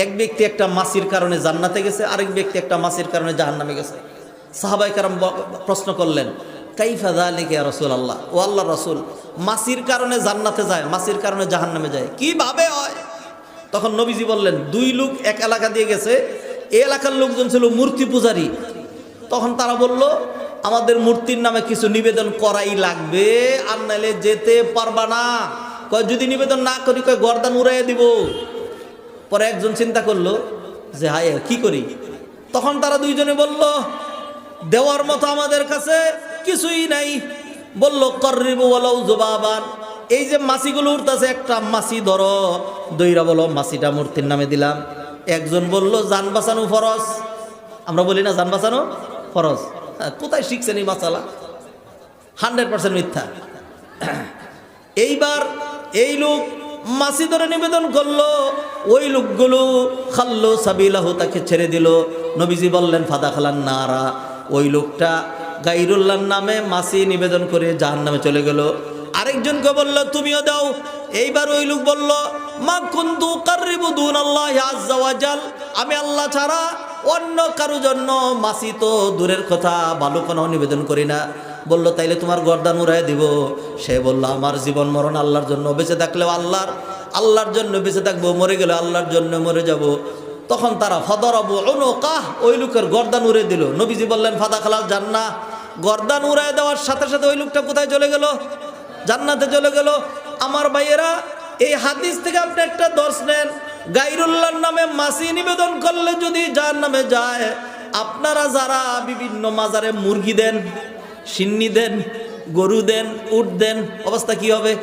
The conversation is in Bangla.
এক ব্যক্তি একটা মাছির কারণে জান্নাতে গেছে, আরেক ব্যক্তি একটা মাছির কারণে জাহান্নামে গেছে। সাহাবায়ে কেরাম প্রশ্ন করলেন, কাইফা যালিকা ইয়া রাসূলুল্লাহ, ও আল্লাহর রাসূল, মাছির কারণে জান্নাতে যায়, মাছির কারণে জাহান্নামে যায়, কিভাবে হয়? তখন নবীজি বললেন, দুই লোক এক এলাকা দিয়ে গেছে, এই এলাকার লোকজন ছিল মূর্তি পূজারী। তখন তারা বলল, আমাদের মূর্তির নামে কিছু নিবেদন করাই লাগবে, আর নাইলে যেতে পারবা না। কয় যদি নিবেদন না করি, কয় গর্দান উড়াইয়া দিব। পরে একজন চিন্তা করলো যে হায় কি করি। তখন তারা দুইজনে বলল, দেওয়ার মতো আমাদের কাছে কিছুই নাই। বলল, কর্রিবু ওয়ালাউ যুবাবান, এই যে মাছিগুলো উঠতেছে, একটা মাছি ধরো, দইরা বলো মাছিটা মূর্তির নামে দিলাম। একজন বলল, জান বাঁচানো ফরজ। আমরা বলি না জান বাঁচানো ফরজ? কোথায় শিখছেন এই মাসালা? 100% মিথ্যা। এইবার এই লোক মাছি ধরে নিবেদন করলো, ওই লোকগুলো খাল্লো সাবিলাহু, তাকে ছেড়ে দিল। নবীজি বললেন, ফাদা খালান নারা, ওই লোকটা গায়রুল্লাহর নামে মাছি নিবেদন করে জাহান্নামে চলে গেল। আরেকজনকে বলল, তুমিও দাও। এইবার ওই লোক বলল, মা কুনতু কাররিবু দুনাল্লাহি আযজা ওয়া জাল, আমি আল্লাহ ছাড়া অন্য কারো জন্য মাছি তো দূরের কথা, ভালো কোনো নিবেদন করি না। বলল, তাইলে তোমার গর্দান উড়াই দিব। সে বলল, আমার জীবন মরণ আল্লাহর জন্য, বেঁচে থাকলেও আল্লাহর জন্য বেঁচে থাকবো, মরে গেলে আল্লাহর জন্য মরে যাব। তখন তারা ফাদারাবু উনুকাহ, ওই লোকের গর্দান উড়ে দিল। নবীজি বললেন, ফাদা খালাল জান্নাহ, গর্দান উড়াই দেওয়ার সাথে সাথে ওই লোকটা কোথায় চলে গেল? জান্নাতে চলে গেল। আমার ভাইয়েরা, এই হাদিস থেকে আপনি একটা দর্শ নেন, গায়রুল্লাহর নামে মাছি নিবেদন করলে যদি জাহান্নামে যায়, আপনারা যারা বিভিন্ন মাজারে মুরগি দেন, সিন্নি দেন, গরু দেন, উট দেন, অবস্থা কি হবে?